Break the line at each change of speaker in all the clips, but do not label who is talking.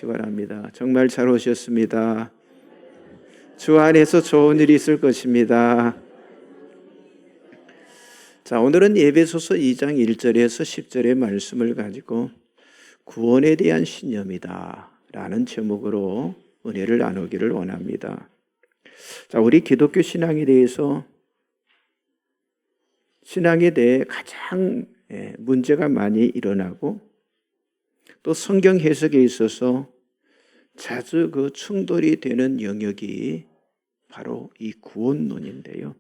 바랍니다. 정말 잘 오셨습니다. 주 안에서 좋은 일이 있을 것입니다. 자, 오늘은 에베소서 2장 1절에서 10절의 말씀을 가지고 구원에 대한 신념이다 라는 제목으로 은혜를 나누기를 원합니다. 자, 우리 기독교 신앙에 대해 가장 문제가 많이 일어나고 또 성경 해석에 있어서 자주 그 충돌이 되는 영역이 바로 이 구원론인데요.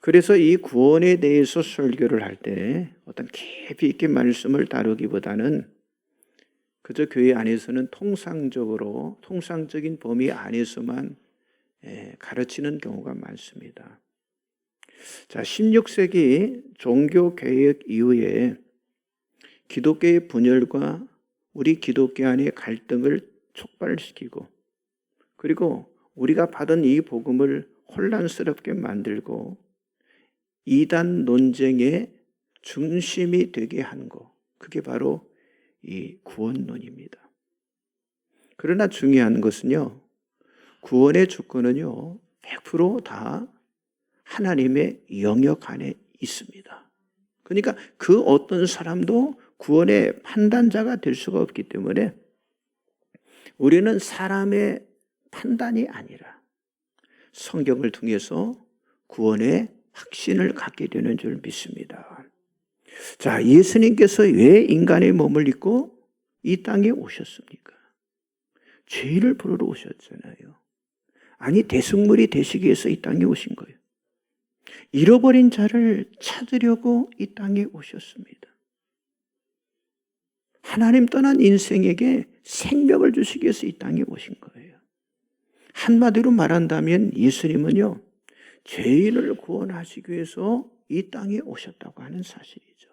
그래서 이 구원에 대해서 설교를 할 때 어떤 깊이 있게 말씀을 다루기보다는 그저 교회 안에서는 통상적인 범위 안에서만 가르치는 경우가 많습니다. 자, 16세기 종교개혁 이후에 기독교의 분열과 우리 기독교 안의 갈등을 촉발시키고 그리고 우리가 받은 이 복음을 혼란스럽게 만들고 이단 논쟁의 중심이 되게 한 것, 그게 바로 이 구원론입니다. 그러나 중요한 것은요, 구원의 주권은요 100% 다 하나님의 영역 안에 있습니다. 그러니까 그 어떤 사람도 구원의 판단자가 될 수가 없기 때문에 우리는 사람의 판단이 아니라 성경을 통해서 구원의 확신을 갖게 되는 줄 믿습니다. 자, 예수님께서 왜 인간의 몸을 입고 이 땅에 오셨습니까? 죄를 부르러 오셨잖아요. 아니, 대속물이 되시기 위해서 이 땅에 오신 거예요. 잃어버린 자를 찾으려고 이 땅에 오셨습니다. 하나님 떠난 인생에게 생명을 주시기 위해서 이 땅에 오신 거예요. 한마디로 말한다면 예수님은요, 죄인을 구원하시기 위해서 이 땅에 오셨다고 하는 사실이죠.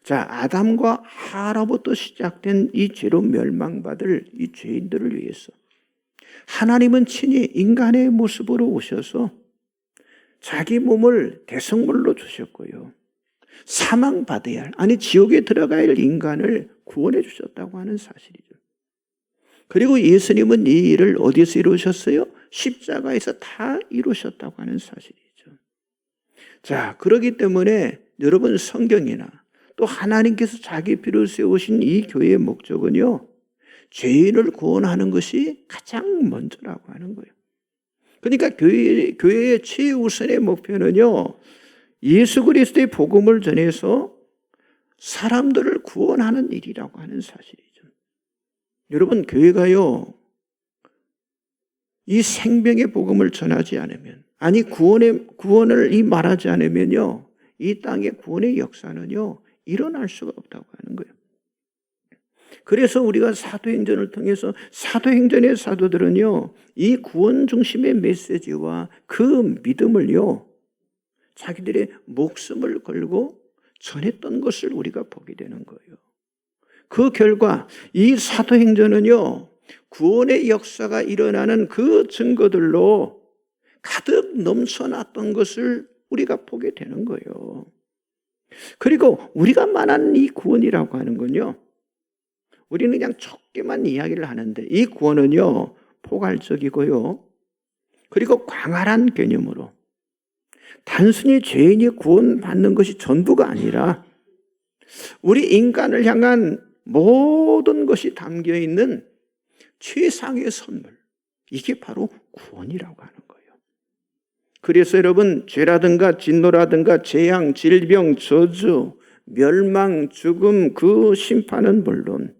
자, 아담과 하와로부터 시작된 이 죄로 멸망받을 이 죄인들을 위해서 하나님은 친히 인간의 모습으로 오셔서 자기 몸을 대성물로 주셨고요. 사망받아야 할, 아니 지옥에 들어가야 할 인간을 구원해 주셨다고 하는 사실이죠. 그리고 예수님은 이 일을 어디서 이루셨어요? 십자가에서 다 이루셨다고 하는 사실이죠. 자, 그렇기 때문에 여러분 성경이나 또 하나님께서 자기 피를 세우신 이 교회의 목적은요, 죄인을 구원하는 것이 가장 먼저라고 하는 거예요. 그러니까 교회의 최우선의 목표는요, 예수 그리스도의 복음을 전해서 사람들을 구원하는 일이라고 하는 사실이죠. 여러분, 교회가요, 이 생명의 복음을 전하지 않으면, 아니 구원을 말하지 않으면요, 이 땅의 구원의 역사는요 일어날 수가 없다고 하는 거예요. 그래서 우리가 사도행전을 통해서 사도행전의 사도들은요, 이 구원 중심의 메시지와 그 믿음을요 자기들의 목숨을 걸고 전했던 것을 우리가 보게 되는 거예요. 그 결과 이 사도행전은요, 구원의 역사가 일어나는 그 증거들로 가득 넘쳐났던 것을 우리가 보게 되는 거예요. 그리고 우리가 말하는 이 구원이라고 하는 건요, 우리는 그냥 좁게만 이야기를 하는데 이 구원은요 포괄적이고요, 그리고 광활한 개념으로 단순히 죄인이 구원받는 것이 전부가 아니라 우리 인간을 향한 모든 것이 담겨있는 최상의 선물, 이게 바로 구원이라고 하는 거예요. 그래서 여러분, 죄라든가 진노라든가 재앙, 질병, 저주, 멸망, 죽음, 그 심판은 물론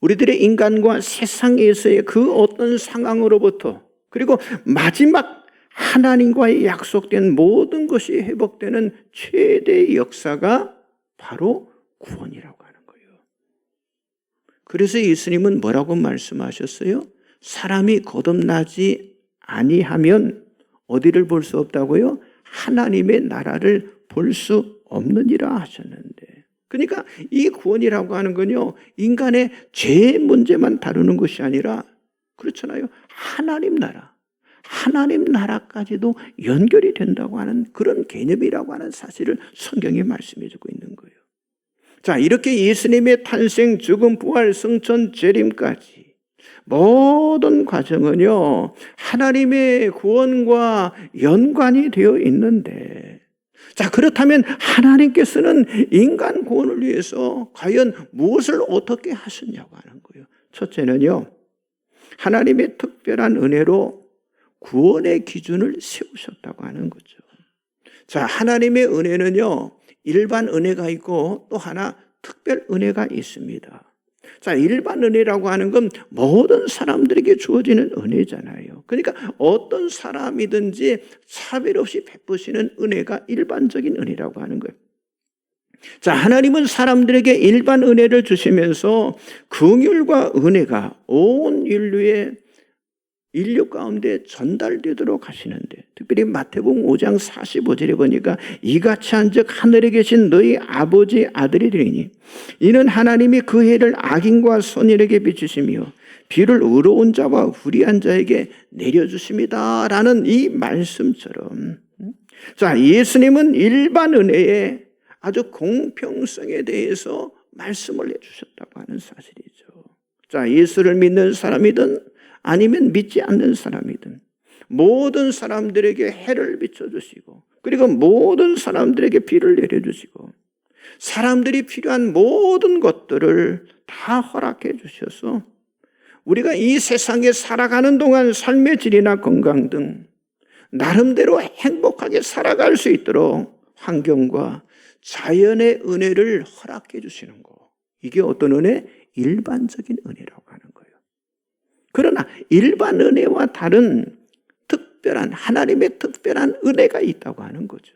우리들의 인간과 세상에서의 그 어떤 상황으로부터, 그리고 마지막 하나님과의 약속된 모든 것이 회복되는 최대의 역사가 바로 구원이라고 하는 거예요. 그래서 예수님은 뭐라고 말씀하셨어요? 사람이 거듭나지 아니하면 어디를 볼 수 없다고요? 하나님의 나라를 볼 수 없느니라 하셨는데, 그러니까 이 구원이라고 하는 건요, 인간의 죄 문제만 다루는 것이 아니라, 그렇잖아요, 하나님 나라까지도 연결이 된다고 하는 그런 개념이라고 하는 사실을 성경이 말씀해 주고 있는 거예요. 자, 이렇게 예수님의 탄생, 죽음, 부활, 승천, 재림까지 모든 과정은요, 하나님의 구원과 연관이 되어 있는데, 자, 그렇다면 하나님께서는 인간 구원을 위해서 과연 무엇을 어떻게 하셨냐고 하는 거예요. 첫째는요, 하나님의 특별한 은혜로 구원의 기준을 세우셨다고 하는 거죠. 자, 하나님의 은혜는요, 일반 은혜가 있고 또 하나 특별 은혜가 있습니다. 자, 일반 은혜라고 하는 건 모든 사람들에게 주어지는 은혜잖아요. 그러니까 어떤 사람이든지 차별 없이 베푸시는 은혜가 일반적인 은혜라고 하는 거예요. 자, 하나님은 사람들에게 일반 은혜를 주시면서 긍휼과 은혜가 온 인류 가운데 전달되도록 하시는데, 특별히 마태복음 5장 45절에 보니까 이같이 한즉 하늘에 계신 너희 아버지 아들이 되리니 이는 하나님이 그 해를 악인과 선인에게 비추시며 비를 의로운 자와 불의한 자에게 내려주십니다 라는 이 말씀처럼, 자, 예수님은 일반 은혜의 아주 공평성에 대해서 말씀을 해주셨다고 하는 사실이죠. 자, 예수를 믿는 사람이든 아니면 믿지 않는 사람이든 모든 사람들에게 해를 비춰주시고, 그리고 모든 사람들에게 비를 내려주시고, 사람들이 필요한 모든 것들을 다 허락해 주셔서 우리가 이 세상에 살아가는 동안 삶의 질이나 건강 등 나름대로 행복하게 살아갈 수 있도록 환경과 자연의 은혜를 허락해 주시는 거, 이게 어떤 은혜? 일반적인 은혜라고 하는 거예요. 그러나 일반 은혜와 다른 특별한, 하나님의 특별한 은혜가 있다고 하는 거죠.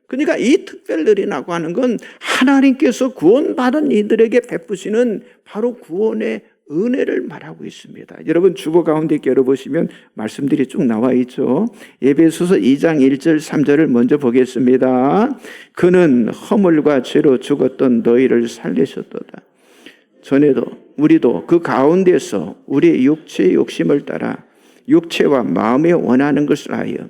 그러니까 이 특별 은혜라고 하는 건 하나님께서 구원받은 이들에게 베푸시는 바로 구원의 은혜를 말하고 있습니다. 여러분 주보 가운데 열어보시면 말씀들이 쭉 나와 있죠. 에베소서 2장 1절 3절을 먼저 보겠습니다. 그는 허물과 죄로 죽었던 너희를 살리셨도다. 전에도 우리도 그 가운데서 우리의 육체의 욕심을 따라 육체와 마음에 원하는 것을 하여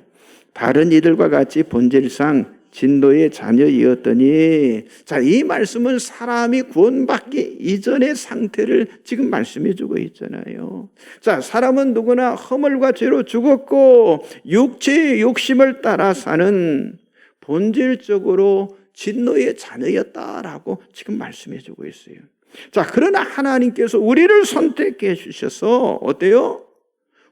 다른 이들과 같이 본질상 진노의 자녀이었더니, 자, 이 말씀은 사람이 구원받기 이전의 상태를 지금 말씀해 주고 있잖아요. 자, 사람은 누구나 허물과 죄로 죽었고 육체의 욕심을 따라 사는 본질적으로 진노의 자녀였다라고 지금 말씀해 주고 있어요. 자, 그러나 하나님께서 우리를 선택해 주셔서 어때요?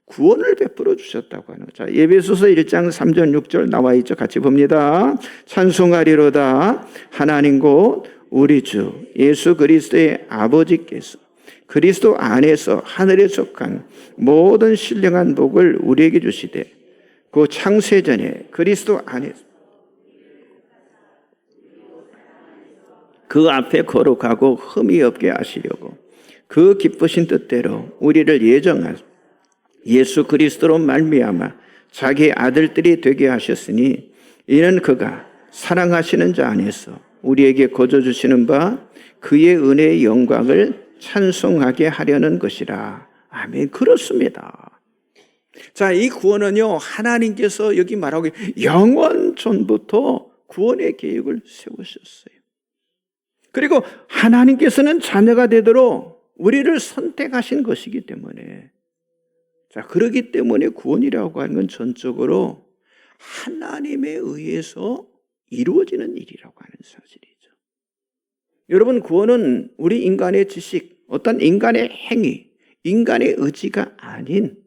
구원을 베풀어 주셨다고 하는 거죠. 에베소서 1장 3절 6절 나와 있죠. 같이 봅니다. 찬송하리로다 하나님 곧 우리 주 예수 그리스도의 아버지께서 그리스도 안에서 하늘에 속한 모든 신령한 복을 우리에게 주시되 그 창세전에 그리스도 안에서 그 앞에 거룩하고 흠이 없게 하시려고 그 기쁘신 뜻대로 우리를 예정하사 예수 그리스도로 말미암아 자기 아들들이 되게 하셨으니 이는 그가 사랑하시는 자 안에서 우리에게 거저 주시는 바 그의 은혜의 영광을 찬송하게 하려는 것이라. 아멘. 그렇습니다. 자, 이 구원은요, 하나님께서 여기 말하고 영원 전부터 구원의 계획을 세우셨어요. 그리고 하나님께서는 자녀가 되도록 우리를 선택하신 것이기 때문에, 자, 그렇기 때문에 구원이라고 하는 건 전적으로 하나님에 의해서 이루어지는 일이라고 하는 사실이죠. 여러분, 구원은 우리 인간의 지식, 어떤 인간의 행위, 인간의 의지가 아닌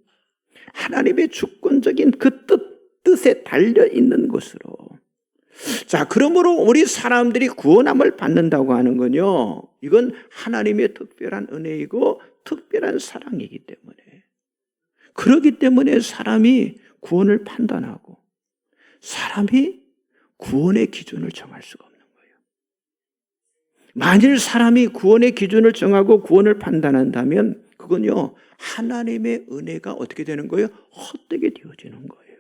하나님의 주권적인 그 뜻에 달려 있는 것으로. 자, 그러므로 우리 사람들이 구원함을 받는다고 하는 건요, 이건 하나님의 특별한 은혜이고 특별한 사랑이기 때문에, 그렇기 때문에 사람이 구원을 판단하고 사람이 구원의 기준을 정할 수가 없는 거예요. 만일 사람이 구원의 기준을 정하고 구원을 판단한다면 그건요, 하나님의 은혜가 어떻게 되는 거예요? 헛되게 되어지는 거예요.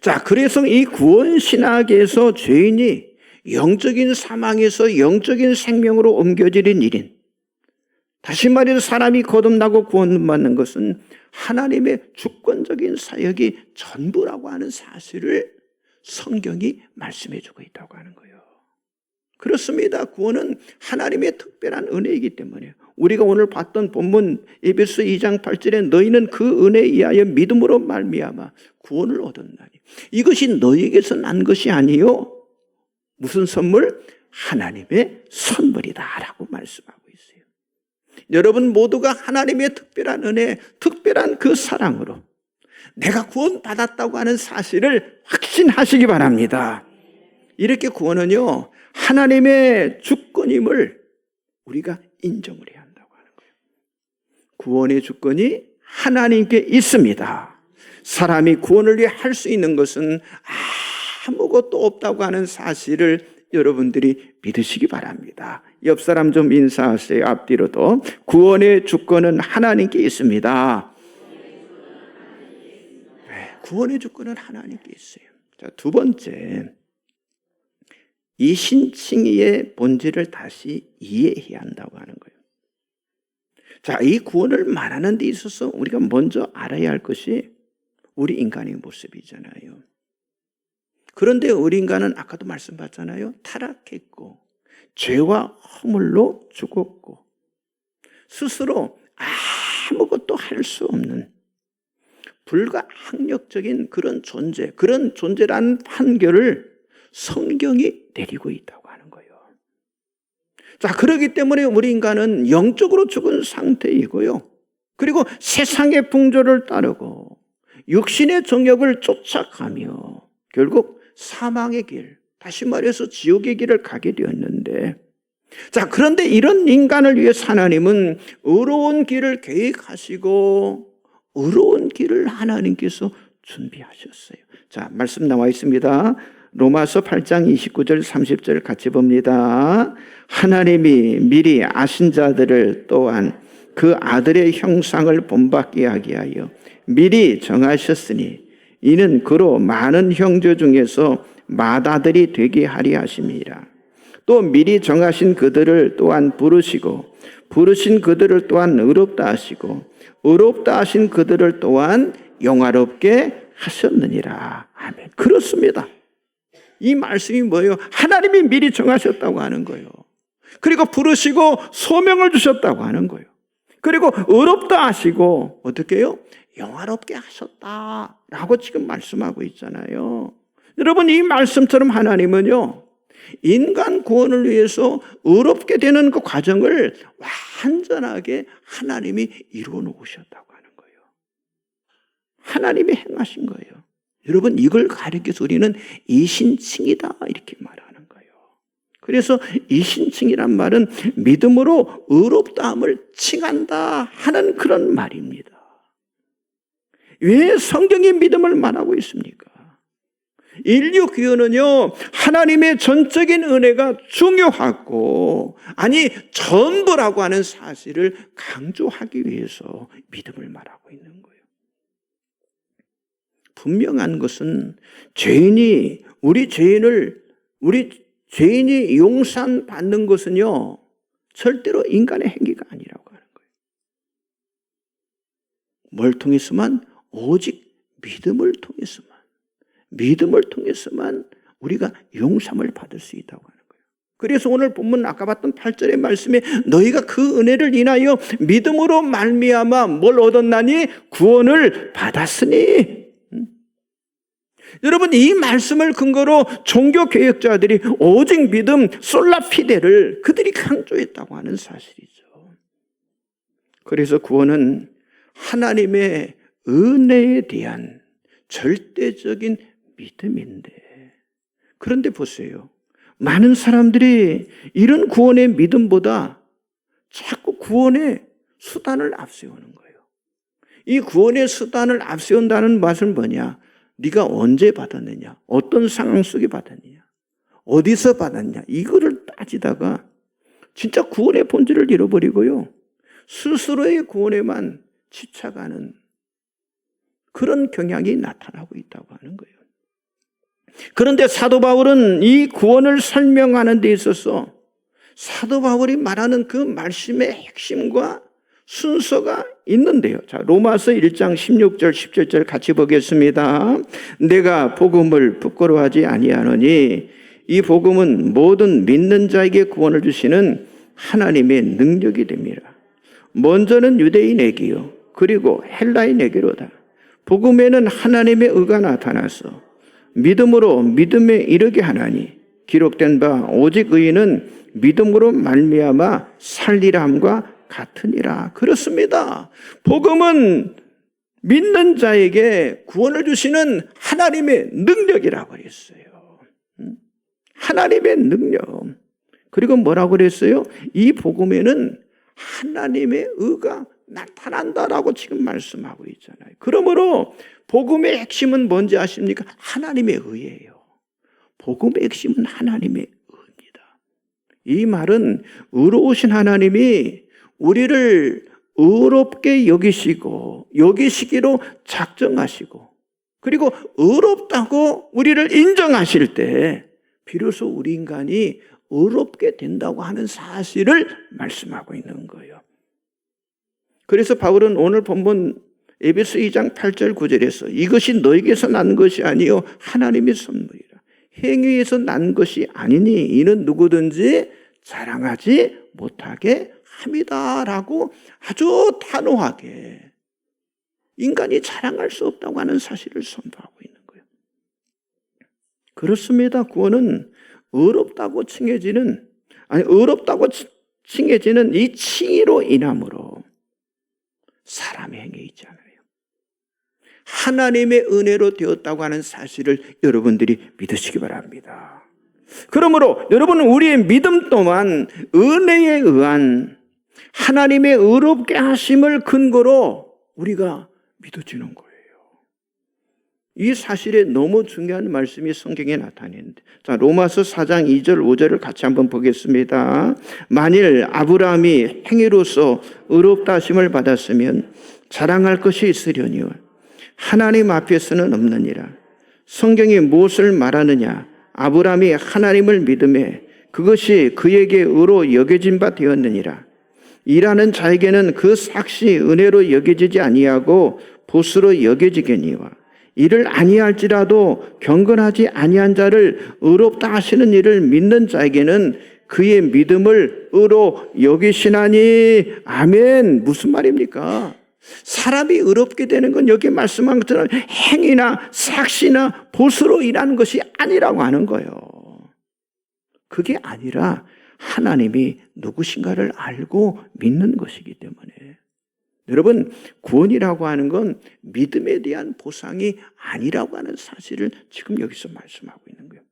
자, 그래서 이 구원 신학에서 죄인이 영적인 사망에서 영적인 생명으로 옮겨지는 일인, 다시 말해서 사람이 거듭나고 구원받는 것은 하나님의 주권적인 사역이 전부라고 하는 사실을 성경이 말씀해 주고 있다고 하는 거예요. 그렇습니다. 구원은 하나님의 특별한 은혜이기 때문에 우리가 오늘 봤던 본문 에베소 2장 8절에 너희는 그 은혜에 의하여 믿음으로 말미암아 구원을 얻었나니 이것이 너희에게서 난 것이 아니요 무슨 선물? 하나님의 선물이다라고 말씀하고 있어요. 여러분 모두가 하나님의 특별한 은혜, 특별한 그 사랑으로 내가 구원받았다고 하는 사실을 확신하시기 바랍니다. 이렇게 구원은요 하나님의 주권임을 우리가 인정을 해야 한다고 하는 거예요. 구원의 주권이 하나님께 있습니다. 사람이 구원을 위해 할 수 있는 것은 아무것도 없다고 하는 사실을 여러분들이 믿으시기 바랍니다. 옆 사람 좀 인사하세요. 앞뒤로도. 구원의 주권은 하나님께 있습니다. 네, 구원의 주권은 하나님께 있어요. 자, 두 번째, 이 신칭의의 본질을 다시 이해해야 한다고 하는 거예요. 자, 이 구원을 말하는 데 있어서 우리가 먼저 알아야 할 것이 우리 인간의 모습이잖아요. 그런데 우리 인간은 아까도 말씀받잖아요. 타락했고 죄와 허물로 죽었고 스스로 아무것도 할 수 없는 불가항력적인 그런 존재, 그런 존재라는 판결을 성경이 내리고 있다고 하는 거예요. 자, 그렇기 때문에 우리 인간은 영적으로 죽은 상태이고요. 그리고 세상의 풍조를 따르고 육신의 정욕을 쫓아가며 결국 사망의 길, 다시 말해서 지옥의 길을 가게 되었는데, 자, 그런데 이런 인간을 위해서 하나님은 의로운 길을 계획하시고 의로운 길을 하나님께서 준비하셨어요. 자, 말씀 나와 있습니다. 로마서 8장 29절 30절 같이 봅니다. 하나님이 미리 아신 자들을 또한 그 아들의 형상을 본받게 하게 하여 미리 정하셨으니 이는 그로 많은 형제 중에서 맏아들이 되게 하리 하심이라. 또 미리 정하신 그들을 또한 부르시고 부르신 그들을 또한 의롭다 하시고 의롭다 하신 그들을 또한 영화롭게 하셨느니라. 아멘. 그렇습니다. 이 말씀이 뭐예요? 하나님이 미리 정하셨다고 하는 거예요. 그리고 부르시고 소명을 주셨다고 하는 거예요. 그리고 의롭다 하시고 어떻게 해요? 영화롭게 하셨다라고 지금 말씀하고 있잖아요. 여러분, 이 말씀처럼 하나님은요 인간 구원을 위해서 의롭게 되는 그 과정을 완전하게 하나님이 이루어 놓으셨다고 하는 거예요. 하나님이 행하신 거예요. 여러분, 이걸 가리켜서 우리는 이신칭이다 이렇게 말하는 거예요. 그래서 이신칭이란 말은 믿음으로 의롭다함을 칭한다 하는 그런 말입니다. 왜 성경이 믿음을 말하고 있습니까? 인류 구원은요 하나님의 전적인 은혜가 중요하고 아니 전부라고 하는 사실을 강조하기 위해서 믿음을 말하고 있는 거예요. 분명한 것은 우리 죄인이 용서받는 것은요 절대로 인간의 행위가 아니라고 하는 거예요. 뭘 통해서만? 오직 믿음을 통해서만 우리가 용서를 받을 수 있다고 하는 거예요. 그래서 오늘 본문 아까 봤던 8절의 말씀에 너희가 그 은혜를 인하여 믿음으로 말미암아 뭘 얻었나니? 구원을 받았으니. 여러분, 이 말씀을 근거로 종교개혁자들이 오직 믿음 솔라피데를 그들이 강조했다고 하는 사실이죠. 그래서 구원은 하나님의 은혜에 대한 절대적인 믿음인데, 그런데 보세요. 많은 사람들이 이런 구원의 믿음보다 자꾸 구원의 수단을 앞세우는 거예요. 이 구원의 수단을 앞세운다는 맛은 뭐냐? 네가 언제 받았느냐? 어떤 상황 속에 받았느냐? 어디서 받았냐? 이거를 따지다가 진짜 구원의 본질을 잃어버리고요. 스스로의 구원에만 집착하는 그런 경향이 나타나고 있다고 하는 거예요. 그런데 사도 바울은 이 구원을 설명하는 데 있어서 사도 바울이 말하는 그 말씀의 핵심과 순서가 있는데요. 자, 로마서 1장 16절 17절 같이 보겠습니다. 내가 복음을 부끄러워하지 아니하노니 이 복음은 모든 믿는 자에게 구원을 주시는 하나님의 능력이 됩니다. 먼저는 유대인에게요, 그리고 헬라인에게로다. 복음에는 하나님의 의가 나타나서 믿음으로 믿음에 이르게 하나니 기록된 바 오직 의인은 믿음으로 말미암아 살리라 함과 같으니라. 그렇습니다. 복음은 믿는 자에게 구원을 주시는 하나님의 능력이라고 그랬어요. 하나님의 능력. 그리고 뭐라고 그랬어요? 이 복음에는 하나님의 의가 나타난다라고 지금 말씀하고 있잖아요. 그러므로 복음의 핵심은 뭔지 아십니까? 하나님의 의예요. 복음의 핵심은 하나님의 의입니다. 이 말은 의로우신 하나님이 우리를 의롭게 여기시기로 작정하시고, 그리고 의롭다고 우리를 인정하실 때 비로소 우리 인간이 의롭게 된다고 하는 사실을 말씀하고 있는 거예요. 그래서 바울은 오늘 본문 에베소 2장 8절 9절에서 이것이 너에게서 난 것이 아니요 하나님의 선물이라. 행위에서 난 것이 아니니 이는 누구든지 자랑하지 못하게 합니다라고 아주 단호하게 인간이 자랑할 수 없다고 하는 사실을 선포하고 있는 거예요. 그렇습니다. 구원은 의롭다고 칭해지는 이 칭의로 인함으로 사람의 행위에 있지 않아요. 하나님의 은혜로 되었다고 하는 사실을 여러분들이 믿으시기 바랍니다. 그러므로 여러분은 우리의 믿음 또한 은혜에 의한 하나님의 의롭게 하심을 근거로 우리가 믿어지는 거예요. 이 사실에 너무 중요한 말씀이 성경에 나타내는데, 자, 로마서 4장 2절 5절을 같이 한번 보겠습니다. 만일 아브라함이 행위로서 의롭다 하심을 받았으면 자랑할 것이 있으려니와 하나님 앞에서는 없느니라. 성경이 무엇을 말하느냐? 아브라함이 하나님을 믿음에 그것이 그에게 의로 여겨진 바 되었느니라. 일하는 자에게는 그 삭시 은혜로 여겨지지 아니하고 보수로 여겨지겠니와 이를 아니할지라도 경건하지 아니한 자를 의롭다 하시는 이를 믿는 자에게는 그의 믿음을 의로 여기시나니. 아멘. 무슨 말입니까? 사람이 의롭게 되는 건 여기 말씀한 것처럼 행위나 삭시나 보수로 일하는 것이 아니라고 하는 거예요. 그게 아니라 하나님이 누구신가를 알고 믿는 것이기 때문에. 여러분, 구원이라고 하는 건 믿음에 대한 보상이 아니라고 하는 사실을 지금 여기서 말씀하고 있는 거예요.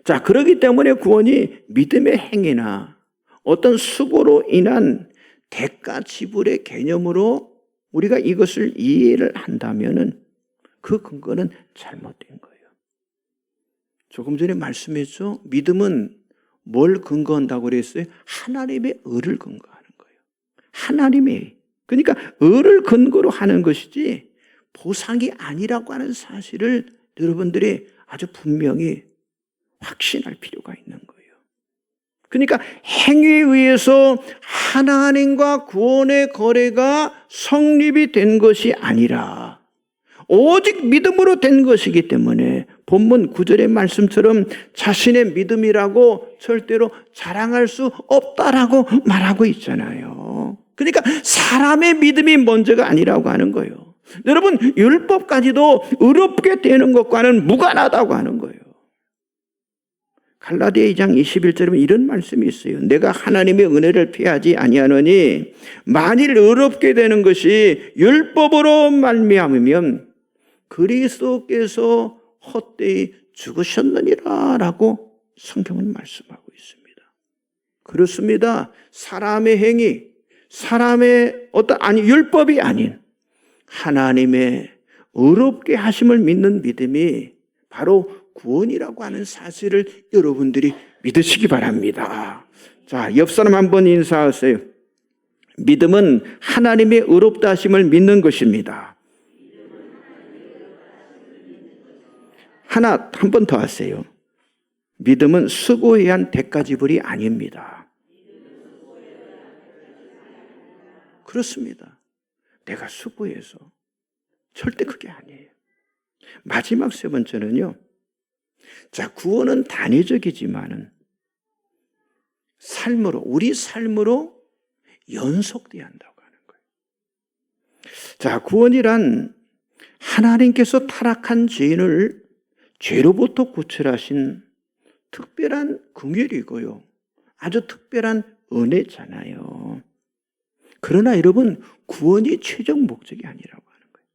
자, 그렇기 때문에 구원이 믿음의 행위나 어떤 수고로 인한 대가 지불의 개념으로 우리가 이것을 이해를 한다면은 그 근거는 잘못된 거예요. 조금 전에 말씀했죠. 믿음은 뭘 근거한다고 그랬어요? 하나님의 의를 근거하는 거예요. 하나님의, 그러니까 의를 근거로 하는 것이지 보상이 아니라고 하는 사실을 여러분들이 아주 분명히 확신할 필요가 있는 거예요. 그러니까 행위에 의해서 하나님과 구원의 거래가 성립이 된 것이 아니라 오직 믿음으로 된 것이기 때문에 본문 9절의 말씀처럼 자신의 믿음이라고 절대로 자랑할 수 없다라고 말하고 있잖아요. 그러니까 사람의 믿음이 먼저가 아니라고 하는 거예요. 여러분, 율법까지도 의롭게 되는 것과는 무관하다고 하는 거예요. 갈라디아 2장 21절에 이런 말씀이 있어요. 내가 하나님의 은혜를 피하지 아니하노니 만일 의롭게 되는 것이 율법으로 말미암으면 그리스도께서 헛되이 죽으셨느니라 라고 성경은 말씀하고 있습니다. 그렇습니다. 사람의 행위, 사람의 율법이 아닌 하나님의 의롭게 하심을 믿는 믿음이 바로 구원이라고 하는 사실을 여러분들이 믿으시기 바랍니다. 자, 옆 사람 한번 인사하세요. 믿음은 하나님의 의롭다 하심을 믿는 것입니다. 한 번 더 하세요. 믿음은 수고에 의한 대가 지불이 아닙니다. 그렇습니다. 내가 수고해서 절대 그게 아니에요. 마지막 세 번째는요, 자, 구원은 단회적이지만은 우리 삶으로 연속돼야 한다고 하는 거예요. 자, 구원이란 하나님께서 타락한 죄인을 죄로부터 구출하신 특별한 긍휼이고요. 아주 특별한 은혜잖아요. 그러나 여러분, 구원이 최종 목적이 아니라고 하는 거예요.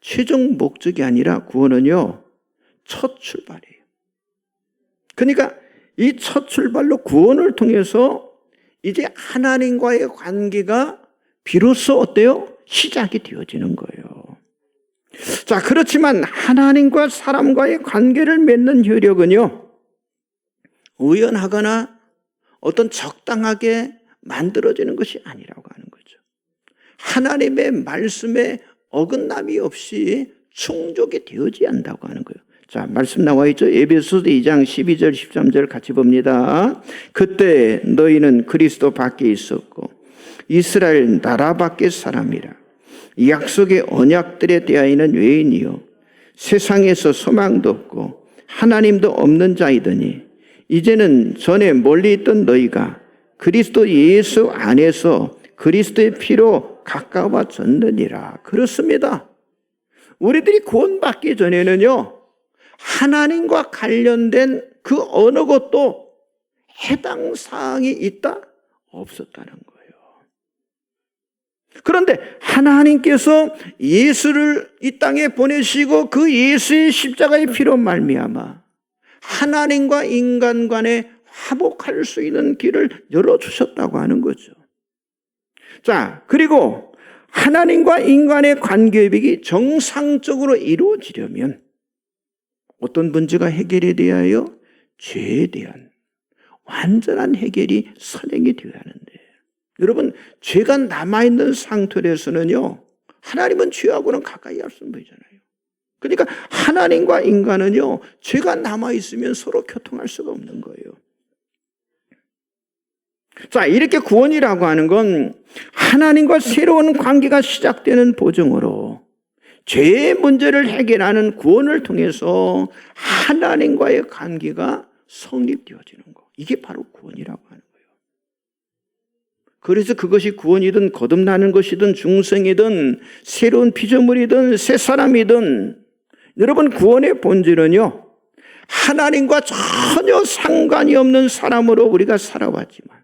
최종 목적이 아니라 구원은요, 첫 출발이에요. 그러니까 이 첫 출발로 구원을 통해서 이제 하나님과의 관계가 비로소 어때요? 시작이 되어지는 거예요. 자, 그렇지만 하나님과 사람과의 관계를 맺는 효력은요, 우연하거나 어떤 적당하게 만들어지는 것이 아니라고 하는 거죠. 하나님의 말씀에 어긋남이 없이 충족이 되어져야 한다고 하는 거예요. 자, 말씀 나와 있죠. 에베소서 2장 12절 13절 같이 봅니다. 그때 너희는 그리스도 밖에 있었고 이스라엘 나라 밖의 사람이라. 약속의 언약들에 대하여는 외인이요 세상에서 소망도 없고 하나님도 없는 자이더니 이제는 전에 멀리 있던 너희가 그리스도 예수 안에서 그리스도의 피로 가까워졌느니라. 그렇습니다. 우리들이 구원받기 전에는요, 하나님과 관련된 그 어느 것도 해당 사항이 있다? 없었다는 거예요. 그런데 하나님께서 예수를 이 땅에 보내시고 그 예수의 십자가의 피로 말미암아 하나님과 인간 간에 화목할 수 있는 길을 열어주셨다고 하는 거죠. 자, 그리고 하나님과 인간의 관계협력이 정상적으로 이루어지려면 어떤 문제가 해결이 되어야 해요? 죄에 대한 완전한 해결이 선행이 되어야 하는데, 여러분, 죄가 남아있는 상태에서는요, 하나님은 죄하고는 가까이 할 수 없는 거잖아요. 그러니까 하나님과 인간은요, 죄가 남아있으면 서로 교통할 수가 없는 거예요. 자, 이렇게 구원이라고 하는 건 하나님과 새로운 관계가 시작되는 보증으로 죄의 문제를 해결하는 구원을 통해서 하나님과의 관계가 성립되어지는 거. 이게 바로 구원이라고 하는 거예요. 그래서 그것이 구원이든 거듭나는 것이든 중생이든 새로운 피조물이든 새 사람이든, 여러분, 구원의 본질은요, 하나님과 전혀 상관이 없는 사람으로 우리가 살아왔지만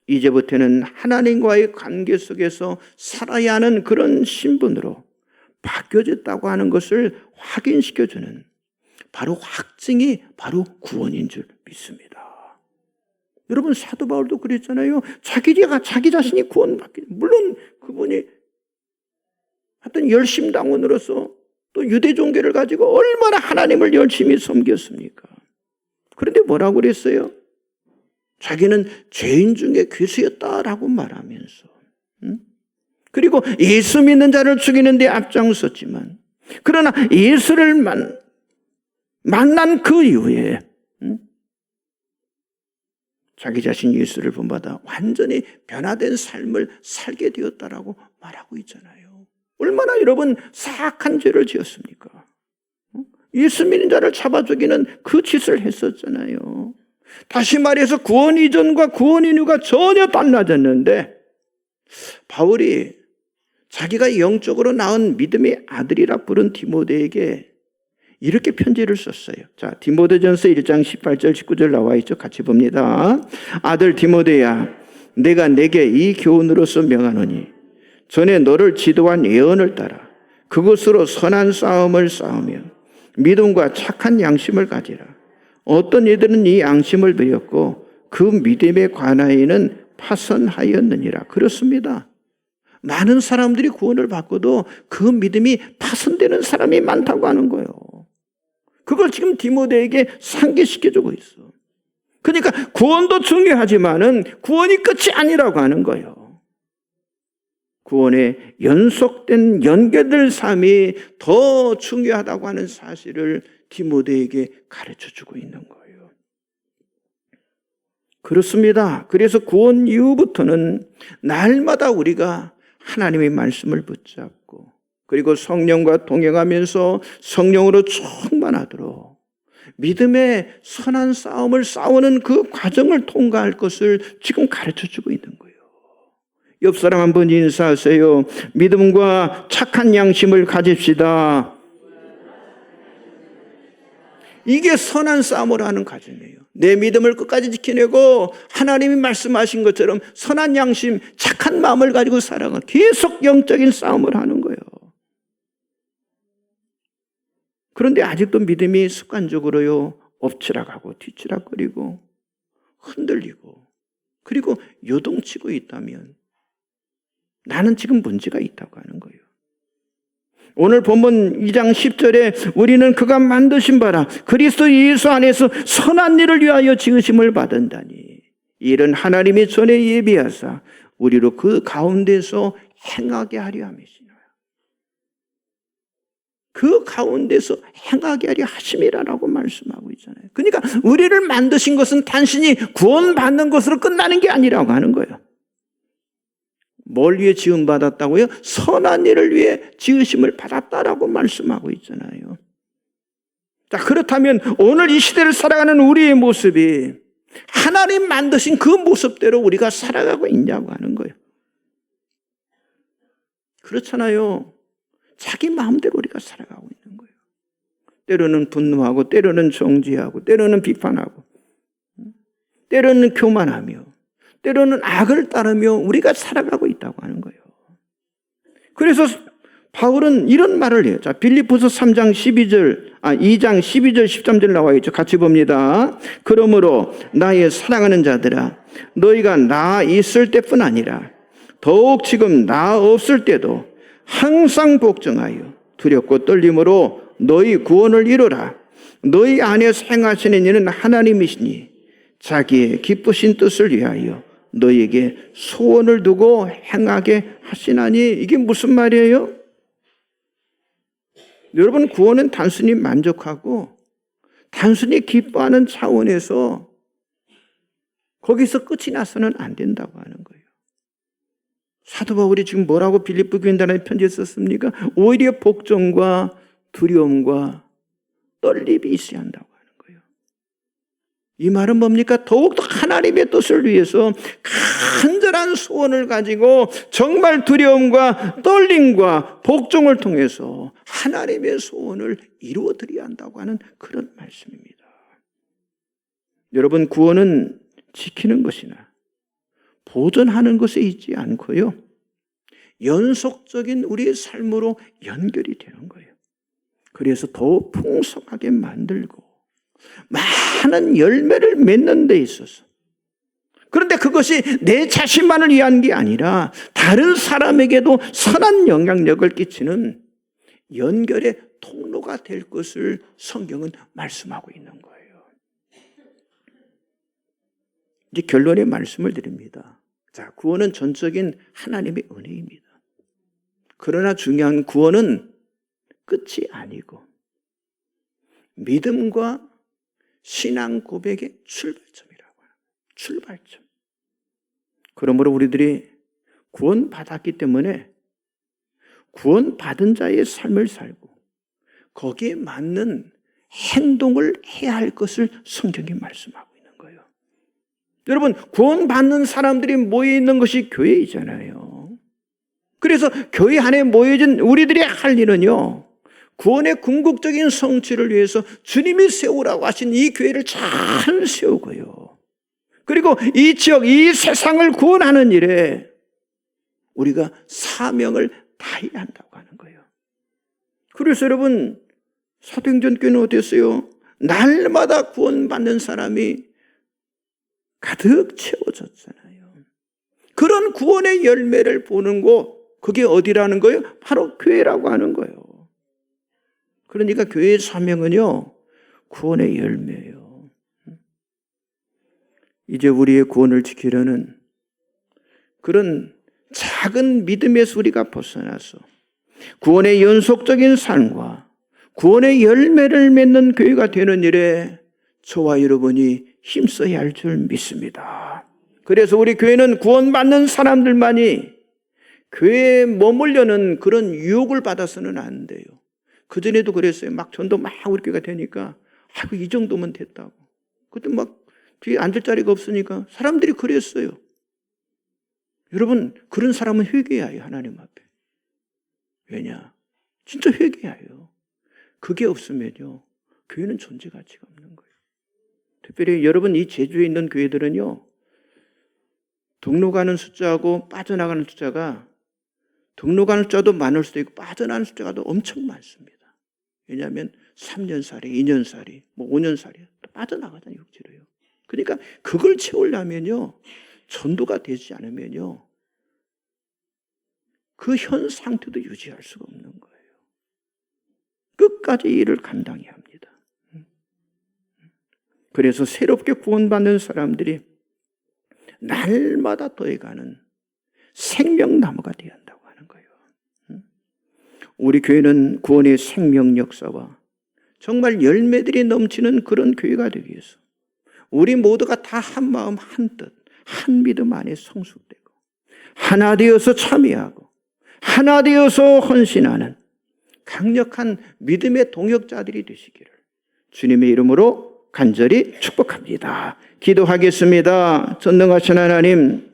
이제부터는 하나님과의 관계 속에서 살아야 하는 그런 신분으로 바뀌어졌다고 하는 것을 확인시켜주는 바로 확증이 바로 구원인 줄 믿습니다. 여러분, 사도 바울도 그랬잖아요. 자기 자신이 구원받기, 물론 그분이 하여튼 열심당원으로서 또 유대 종교를 가지고 얼마나 하나님을 열심히 섬겼습니까? 그런데 뭐라고 그랬어요? 자기는 죄인 중에 괴수였다라고 말하면서, 그리고 예수 믿는 자를 죽이는 데 앞장섰지만, 그러나 예수를 만난 그 이후에 자기 자신 예수를 본받아 완전히 변화된 삶을 살게 되었다라고 말하고 있잖아요. 얼마나 여러분 사악한 죄를 지었습니까? 예수 믿는 자를 잡아 죽이는 그 짓을 했었잖아요. 다시 말해서 구원 이전과 구원 이후가 전혀 달라졌는데, 바울이 자기가 영적으로 낳은 믿음의 아들이라 부른 디모데에게 이렇게 편지를 썼어요. 자, 디모데전서 1장 18절 19절 나와 있죠. 같이 봅니다. 아들 디모데야, 내가 내게 이 교훈으로서 명하노니 전에 너를 지도한 예언을 따라 그것으로 선한 싸움을 싸우며 믿음과 착한 양심을 가지라. 어떤 이들은 이 양심을 버렸고 그 믿음에 관하여는 파선하였느니라. 그렇습니다. 많은 사람들이 구원을 받고도 그 믿음이 파손되는 사람이 많다고 하는 거예요. 그걸 지금 디모데에게 상기시켜주고 있어. 그러니까 구원도 중요하지만은 구원이 끝이 아니라고 하는 거예요. 구원의 연속된 연계될 삶이 더 중요하다고 하는 사실을 디모데에게 가르쳐주고 있는 거예요. 그렇습니다. 그래서 구원 이후부터는 날마다 우리가 하나님의 말씀을 붙잡고, 그리고 성령과 동행하면서 성령으로 충만하도록 믿음의 선한 싸움을 싸우는 그 과정을 통과할 것을 지금 가르쳐주고 있는 거예요. 옆 사람 한번 인사하세요. 믿음과 착한 양심을 가집시다. 이게 선한 싸움을 하는 과정이에요. 내 믿음을 끝까지 지켜내고 하나님이 말씀하신 것처럼 선한 양심, 착한 마음을 가지고 살아가는 계속 영적인 싸움을 하는 거예요. 그런데 아직도 믿음이 습관적으로요, 엎치락하고 뒤치락거리고 흔들리고 그리고 요동치고 있다면 나는 지금 문제가 있다고 하는 거예요. 오늘 본문 2장 10절에 우리는 그가 만드신 바라 그리스도 예수 안에서 선한 일을 위하여 지으심을 받은다니 이는 하나님이 전에 예비하사 우리로 그 가운데서 행하게 하려 함이시나요. 그 가운데서 행하게 하려 하심이라고 말씀하고 있잖아요. 그러니까 우리를 만드신 것은 단순히 구원받는 것으로 끝나는 게 아니라고 하는 거예요. 뭘 위해 지음받았다고요? 선한 일을 위해 지으심을 받았다라고 말씀하고 있잖아요. 자, 그렇다면 오늘 이 시대를 살아가는 우리의 모습이 하나님 만드신 그 모습대로 우리가 살아가고 있냐고 하는 거예요. 그렇잖아요. 자기 마음대로 우리가 살아가고 있는 거예요. 때로는 분노하고 때로는 정죄하고 때로는 비판하고 때로는 교만하며 때로는 악을 따르며 우리가 살아가고 있다고 하는 거예요. 그래서 바울은 이런 말을 해요. 자, 빌립보서 2장 12절 13절 나와 있죠. 같이 봅니다. 그러므로 나의 사랑하는 자들아 너희가 나 있을 때뿐 아니라 더욱 지금 나 없을 때도 항상 복종하여 두렵고 떨림으로 너희 구원을 이루라. 너희 안에서 행하시는 이는 하나님이시니 자기의 기쁘신 뜻을 위하여 너희에게 소원을 두고 행하게 하시나니. 이게 무슨 말이에요? 여러분, 구원은 단순히 만족하고 단순히 기뻐하는 차원에서 거기서 끝이 나서는 안 된다고 하는 거예요. 사도 바울이 지금 뭐라고 빌립보 교인단에 편지에 썼습니까? 오히려 복종과 두려움과 떨림이 있어야 한다고 하는 거예요. 이 말은 뭡니까? 더욱더 하나님의 뜻을 위해서 간절한 소원을 가지고 정말 두려움과 떨림과 복종을 통해서 하나님의 소원을 이루어드려야 한다고 하는 그런 말씀입니다. 여러분, 구원은 지키는 것이나 보존하는 것에 있지 않고요, 연속적인 우리의 삶으로 연결이 되는 거예요. 그래서 더 풍성하게 만들고 많은 열매를 맺는 데 있어서, 그런데 그것이 내 자신만을 위한 게 아니라 다른 사람에게도 선한 영향력을 끼치는 연결의 통로가 될 것을 성경은 말씀하고 있는 거예요. 이제 결론의 말씀을 드립니다. 자, 구원은 전적인 하나님의 은혜입니다. 그러나 중요한 구원은 끝이 아니고 믿음과 신앙 고백의 출발점이라고 합니다. 출발점. 그러므로 우리들이 구원받았기 때문에 구원받은 자의 삶을 살고 거기에 맞는 행동을 해야 할 것을 성경이 말씀하고 있는 거예요. 여러분, 구원받는 사람들이 모여있는 것이 교회이잖아요. 그래서 교회 안에 모여진 우리들이 할 일은요, 구원의 궁극적인 성취를 위해서 주님이 세우라고 하신 이 교회를 잘 세우고요, 그리고 이 지역, 이 세상을 구원하는 일에 우리가 사명을 다해야 한다고 하는 거예요. 그래서 여러분, 사도행전 교회는 어땠어요? 날마다 구원받는 사람이 가득 채워졌잖아요. 그런 구원의 열매를 보는 곳, 그게 어디라는 거예요? 바로 교회라고 하는 거예요. 그러니까 교회의 사명은요, 구원의 열매예요. 이제 우리의 구원을 지키려는 그런 작은 믿음에서 우리가 벗어나서 구원의 연속적인 삶과 구원의 열매를 맺는 교회가 되는 일에 저와 여러분이 힘써야 할 줄 믿습니다. 그래서 우리 교회는 구원받는 사람들만이 교회에 머물려는 그런 유혹을 받아서는 안 돼요. 그전에도 그랬어요. 막 전도 막 우리 교회가 되니까 아이고 이 정도면 됐다고. 그때 막 뒤에 앉을 자리가 없으니까 사람들이 그랬어요. 여러분, 그런 사람은 회개해야 해요, 하나님 앞에. 왜냐? 진짜 회개해야 해요. 그게 없으면요, 교회는 존재 가치가 없는 거예요. 특별히 여러분, 이 제주에 있는 교회들은요, 등록하는 숫자하고 빠져나가는 숫자가, 등록하는 숫자도 많을 수도 있고 빠져나가는 숫자가 또 엄청 많습니다. 왜냐하면 3년살이, 2년살이, 뭐 5년살이 또 빠져나가잖아요, 육지로요. 그러니까 그걸 채우려면요, 전도가 되지 않으면요, 그 현 상태도 유지할 수가 없는 거예요. 끝까지 일을 감당해야 합니다. 그래서 새롭게 구원받는 사람들이 날마다 더해가는 생명나무가 되어야 한다고 하는 거예요. 우리 교회는 구원의 생명 역사와 정말 열매들이 넘치는 그런 교회가 되기 위해서 우리 모두가 다 한 마음 한 뜻, 한 믿음 안에 성숙되고 하나 되어서 참여하고 하나 되어서 헌신하는 강력한 믿음의 동역자들이 되시기를 주님의 이름으로 간절히 축복합니다. 기도하겠습니다. 전능하신 하나님,